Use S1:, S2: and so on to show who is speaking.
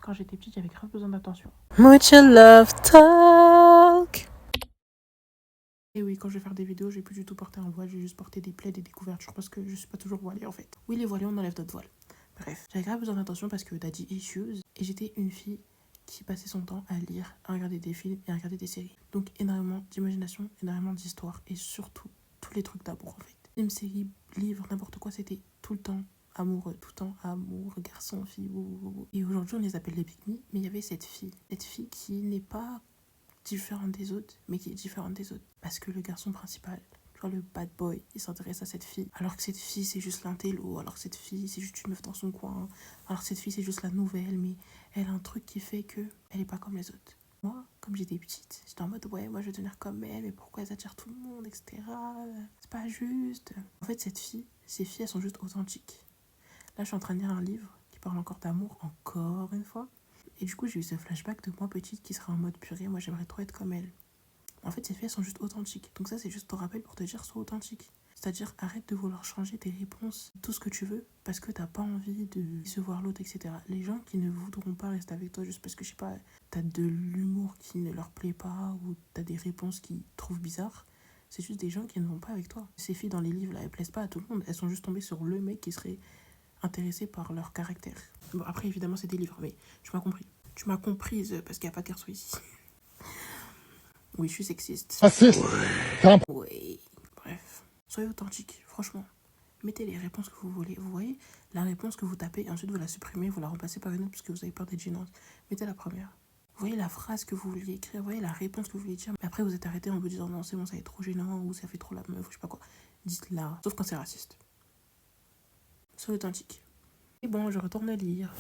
S1: quand j'étais petite, j'avais grave besoin d'attention.
S2: Mucha love talk.
S1: Et oui, quand je vais faire des vidéos, je vais plus du tout porter un voile, je vais juste porter des plaids et des couvertures parce que je suis pas toujours voilée en fait. Oui, les voilés, on enlève d'autres voiles. Bref, j'avais grave besoin d'attention parce que daddy issues et j'étais une fille qui passait son temps à lire, à regarder des films et à regarder des séries. Donc énormément d'imagination, énormément d'histoire et surtout tous les trucs d'amour en fait. Films, séries, livres, n'importe quoi, c'était tout le temps amoureux, tout le temps amour, garçon, fille, Et aujourd'hui, on les appelle les pick me, mais il y avait cette fille qui n'est pas différente des autres, mais qui est différente des autres. Parce que le garçon principal, tu vois, le bad boy, il s'intéresse à cette fille. Alors que cette fille, c'est juste l'intello. Alors que cette fille, c'est juste une meuf dans son coin. Alors que cette fille, c'est juste la nouvelle. Mais elle a un truc qui fait que elle est pas comme les autres. Moi, comme j'étais petite, j'étais en mode, ouais, moi je veux devenir comme elle, mais pourquoi elles attirent tout le monde, etc. C'est pas juste. En fait, ces filles, elles sont juste authentiques. Là, je suis en train de lire un livre qui parle encore d'amour, encore une fois. Et du coup, j'ai eu ce flashback de moi petite qui serait en mode purée, moi j'aimerais trop être comme elle. En fait, ces filles, elles sont juste authentiques. Donc ça, c'est juste ton rappel pour te dire, sois authentique. C'est-à-dire, arrête de vouloir changer tes réponses, tout ce que tu veux, parce que t'as pas envie de se voir l'autre, etc. Les gens qui ne voudront pas rester avec toi juste parce que, je sais pas, t'as de l'humour qui ne leur plaît pas, ou t'as des réponses qu'ils trouvent bizarres, c'est juste des gens qui ne vont pas avec toi. Ces filles dans les livres, là, elles plaisent pas à tout le monde. Elles sont juste tombées sur le mec qui serait intéressé par leur caractère. Bon, après, évidemment, c'est des livres, mais tu m'as compris. Tu m'as comprise, parce qu'il n'y a pas de garçon ici. Oui, je suis sexiste.
S3: Raciste.
S1: Oui. Bref. Soyez authentique, franchement. Mettez les réponses que vous voulez. Vous voyez la réponse que vous tapez et ensuite vous la supprimez, vous la remplacez par une autre parce que vous avez peur d'être gênante. Mettez la première. Vous voyez la phrase que vous vouliez écrire, vous voyez la réponse que vous vouliez dire. Mais après, vous êtes arrêté en vous disant non, c'est bon, ça est trop gênant ou ça fait trop la meuf ou je sais pas quoi. Dites-la. Sauf quand c'est raciste. Soyez authentique. Et bon, je retourne lire.